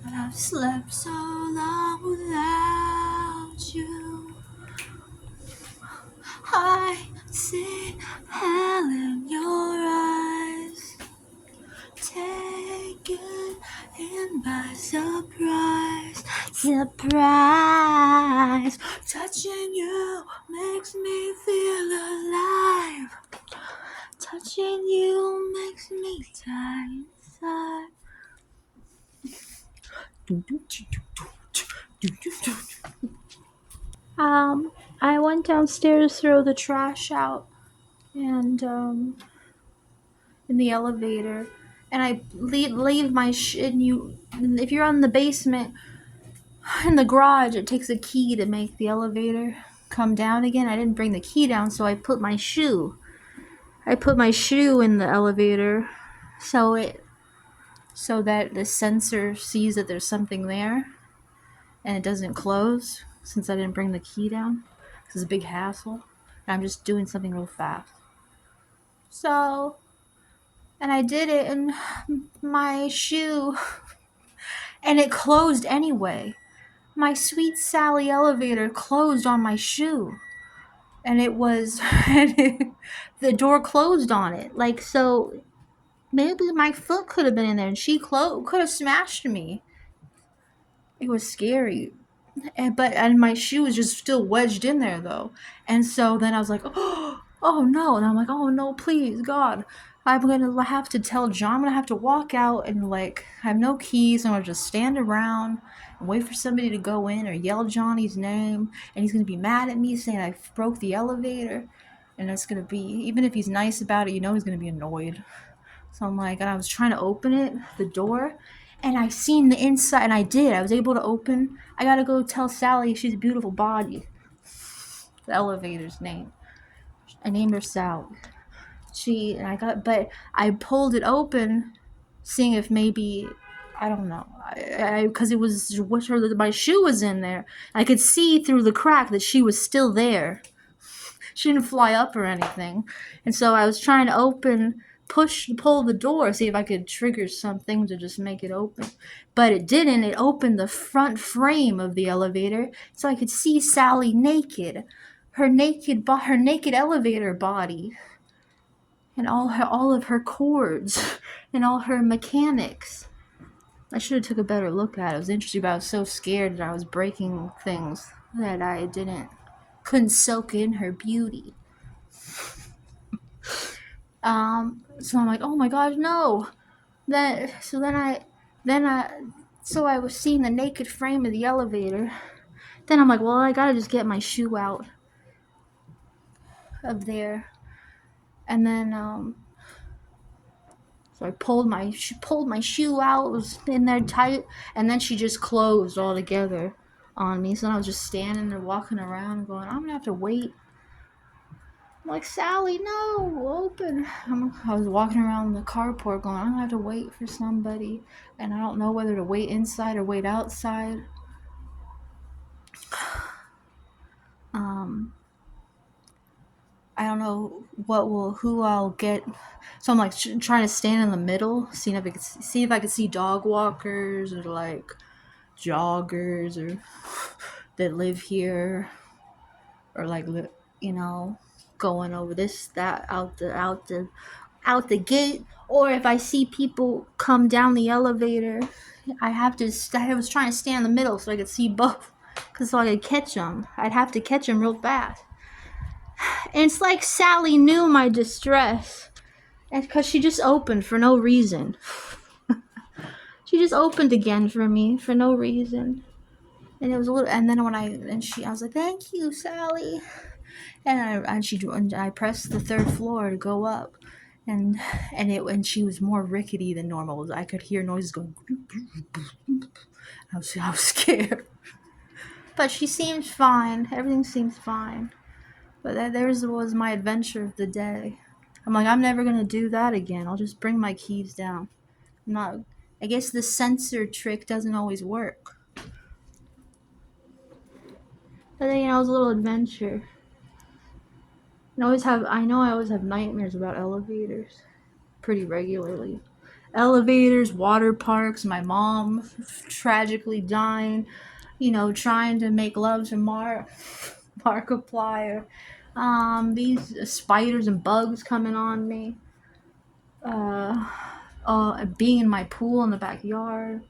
I've slept so long without you. I see hell in your eyes, taken in by surprise. Surprise, touching you makes me feel alive. Touching you makes me die inside. I went downstairs to throw the trash out, and in the elevator, and I leave my shit. And if you're on the basement in the garage, it takes a key to make the elevator come down again. I didn't bring the key down, so I put my shoe. I put my shoe in the elevator, so that the sensor sees that there's something there, and it doesn't close since I didn't bring the key down. This is a big hassle. And I'm just doing something real fast. So, and I did it, and my shoe, and it closed anyway. My Sweet Sally elevator closed on my shoe. And the door closed on it. Like, so maybe my foot could have been in there, and she could have smashed me. It was scary. And my shoe was just still wedged in there though. And so then I was like, oh no. And I'm like, oh no, please, God. I'm gonna have to tell John. I'm gonna have to walk out and I have no keys. I'm gonna just stand around and wait for somebody to go in or yell Johnny's name. And he's gonna be mad at me saying I broke the elevator. And it's gonna be, even if he's nice about it, he's gonna be annoyed. So I'm like, and I was trying to open it, the door, and I seen the inside, and I did. I was able to open. I gotta go tell Sally she's a beautiful body. The elevator's name. I named her Sally. But I pulled it open, seeing if maybe, I don't know, because it was my shoe was in there. I could see through the crack that she was still there. She didn't fly up or anything, and so I was trying to pull the door, see if I could trigger something to just make it open. But it didn't. It opened the front frame of the elevator, so I could see Sally naked, her naked elevator body, and all of her cords, and all her mechanics. I should have took a better look at it. It was interesting, but I was so scared that I was breaking things that I couldn't soak in her beauty. So I'm like, oh my gosh, no. So I was seeing the naked frame of the elevator. Then I'm like, well, I gotta just get my shoe out of there. And then, so I pulled my shoe out. It was in there tight, and then she just closed all together on me. So then I was just standing there, walking around, going, I'm gonna have to wait. I'm like, Sally, no, open. I was walking around the carport going, I'm gonna have to wait for somebody, and I don't know whether to wait inside or wait outside. I don't know who I'll get. So I'm like trying to stand in the middle, seeing if I could see dog walkers or joggers or that live here, or going over this that out the gate, or if I see people come down the elevator. I was trying to stand in the middle so I could see both, so I could catch them. I'd have to catch them real fast. And it's like Sally knew my distress, and because she just opened for no reason. She just opened again for me for no reason. And it was a little, and then I was like, thank you, Sally. And I pressed the third floor to go up, and she was more rickety than normal. I could hear noises going. I was scared, but she seemed fine. Everything seems fine. But that was my adventure of the day. I'm like, I'm never gonna do that again. I'll just bring my keys down. I guess the sensor trick doesn't always work. But then, it was a little adventure. I know I always have nightmares about elevators pretty regularly. elevators, water parks, my mom tragically dying, trying to make love to Markiplier, these spiders and bugs coming on me, uh, being in my pool in the backyard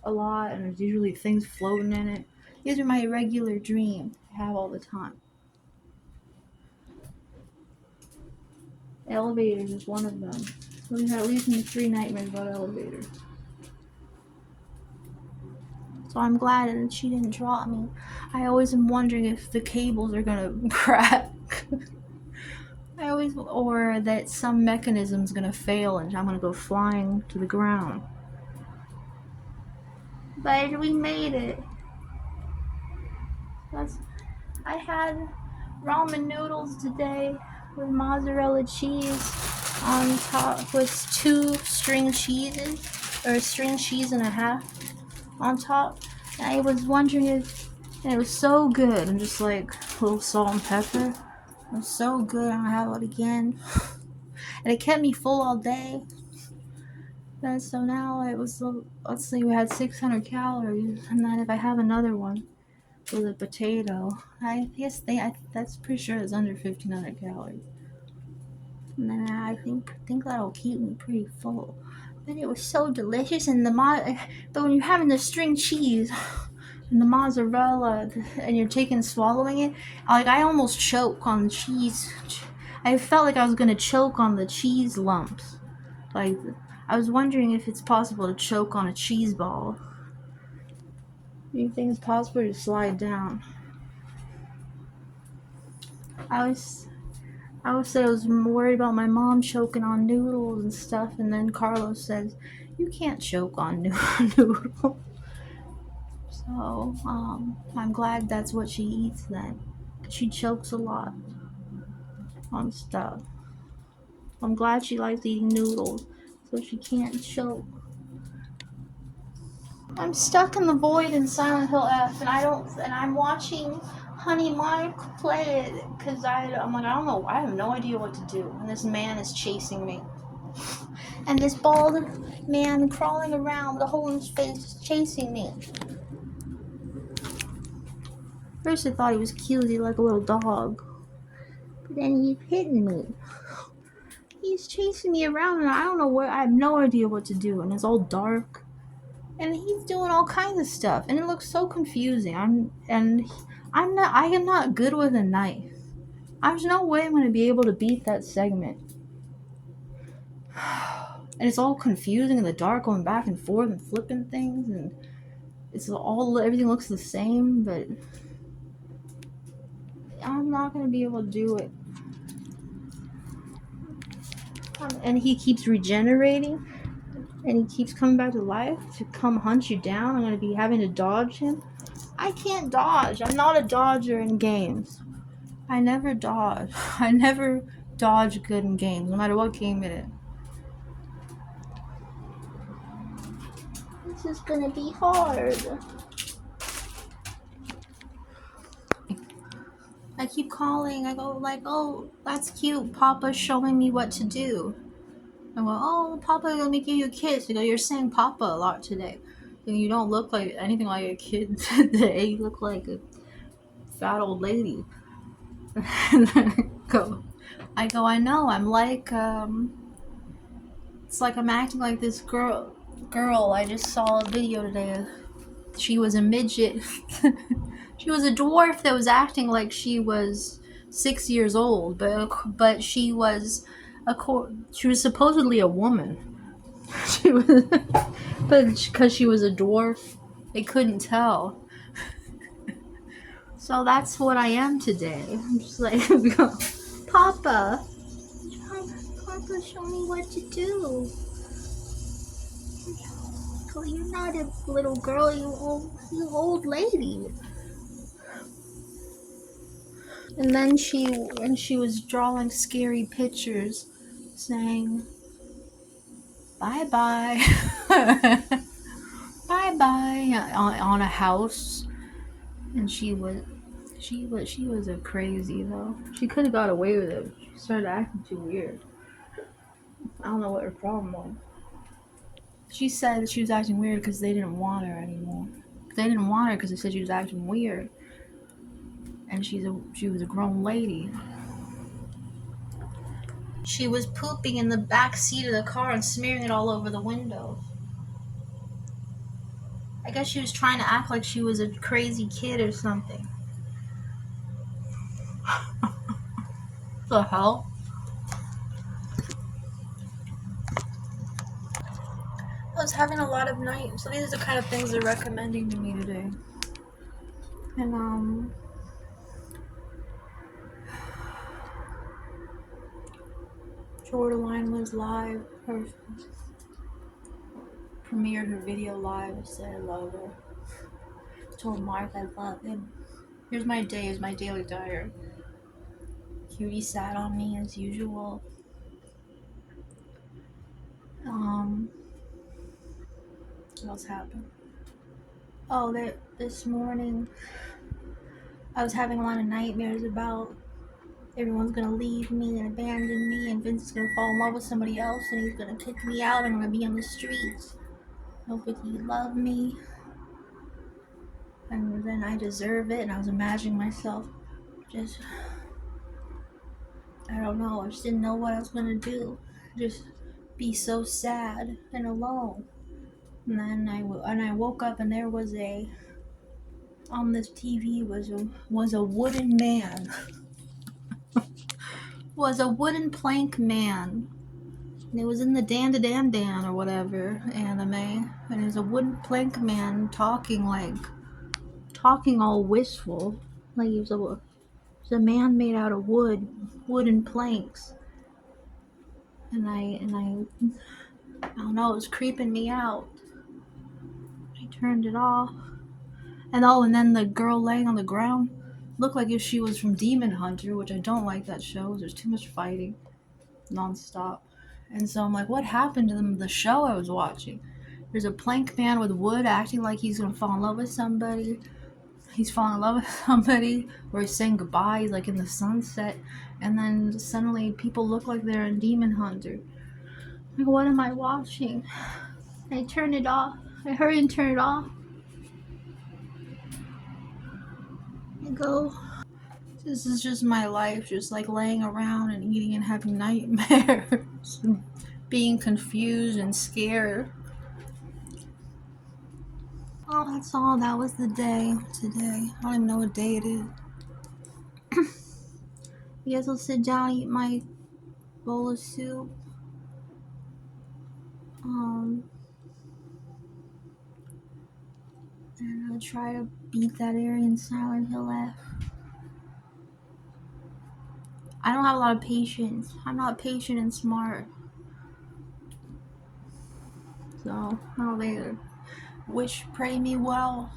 a lot, and there's usually things floating in it. These are my regular dreams I have all the time. Elevators is one of them. So we've had at least 3 nightmares about elevators. So I'm glad that she didn't drop me. I always am wondering if the cables are gonna crack. Or that some mechanism's gonna fail and I'm gonna go flying to the ground. But we made it. I had ramen noodles today with mozzarella cheese on top with 2 string cheeses, or a string cheese and a half on top. And I was wondering if, and it was so good. I'm just like, a little salt and pepper. It was so good. I'm gonna have it again. And it kept me full all day. And so now it was, let's see, we had 600 calories. And then if I have another one with a potato, I guess that's pretty sure it's under 1,500 calories. And then I think that'll keep me pretty full. But it was so delicious, and but when you're having the string cheese and the mozzarella, and you're swallowing it, like I almost choke on the cheese. I felt like I was gonna choke on the cheese lumps. Like, I was wondering if it's possible to choke on a cheese ball. Do you think it's possible to slide down? I was worried about my mom choking on noodles and stuff, and then Carlos says, "You can't choke on noodles." So, I'm glad that's what she eats then. She chokes a lot on stuff. I'm glad she likes eating noodles, so she can't choke. I'm stuck in the void in Silent Hill F, and I'm watching Honey Mark play it, because I'm like, I don't know, I have no idea what to do, and this man is chasing me. And this bald man crawling around with a hole in his face is chasing me. First I thought he was cute, he like a little dog. But then he's hitting me. He's chasing me around, and I don't know where, I have no idea what to do, and it's all dark. And he's doing all kinds of stuff, and it looks so confusing. I am not good with a knife. There's no way I'm gonna be able to beat that segment. And it's all confusing in the dark, going back and forth and flipping things, and everything looks the same, but I'm not gonna be able to do it. And he keeps regenerating, and he keeps coming back to life to come hunt you down. I'm gonna be having to dodge him. I can't dodge. I'm not a dodger in games. I never dodge. I never dodge good in games, no matter what game it is. This is gonna be hard. I keep calling. I go like, "Oh, that's cute. Papa's showing me what to do." I go, "Oh, Papa, let me give you a kiss." You go, "You're saying Papa a lot today. You don't look like anything like a kid today. You look like a fat old lady." And then I go, "I know. I'm like, it's like I'm acting like this girl. I just saw a video today. She was a midget. She was a dwarf that was acting like she was 6 years old, but she was supposedly a woman. She was, but because she was a dwarf, they couldn't tell. So that's what I am today. I'm just like, Papa, show me what to do. You're not a little girl, you old lady. And then she was drawing scary pictures, saying, "Bye bye, bye bye," on a house. And she was a crazy though. She could have got away with it. She started acting too weird. I don't know what her problem was. She said that she was acting weird because they didn't want her anymore. They didn't want her because they said she was acting weird, and she was a grown lady. She was pooping in the back seat of the car and smearing it all over the window. I guess she was trying to act like she was a crazy kid or something. The hell? I was having a lot of nights, so these are the kind of things they're recommending to me today. And Jordaline was live. Her premiered her video live. I said I love her. Told Mark I love him. Here's my day. Here's my daily diary. Cutie sat on me as usual. What else happened? Oh, this morning I was having a lot of nightmares about everyone's gonna leave me and abandon me, and Vince is gonna fall in love with somebody else, and he's gonna kick me out, and I'm gonna be on the streets. Nobody loved me, and then I deserve it. And I was imagining myself just, I don't know, I just didn't know what I was gonna do. Just be so sad and alone. And then I woke up, and there was on this TV was a wooden man. Was a wooden plank man. And it was in the Dan to Dan Dan or whatever anime. And it was a wooden plank man talking all wistful. Like he was a man made out of wooden planks. And I don't know, it was creeping me out. I turned it off. And then the girl laying on the ground looked like if she was from Demon Hunter, which I don't like that show. There's too much fighting nonstop. And so I'm like, what happened to the show I was watching? There's a plank man with wood acting like he's gonna fall in love with somebody. He's falling in love with somebody, or he's saying goodbye, like in the sunset. And then suddenly people look like they're in Demon Hunter. Like, what am I watching? I turned it off. I hurry and turn it off. I go, this is just my life, just like laying around and eating and having nightmares. And being confused and scared. Oh, that's all. That was the day today. I don't even know what day it is. I guess I'll sit down, eat my bowl of soup. And I'll try to beat that area in Silent Hill F. I don't have a lot of patience. I'm not patient and smart. So, I don't think pray me well.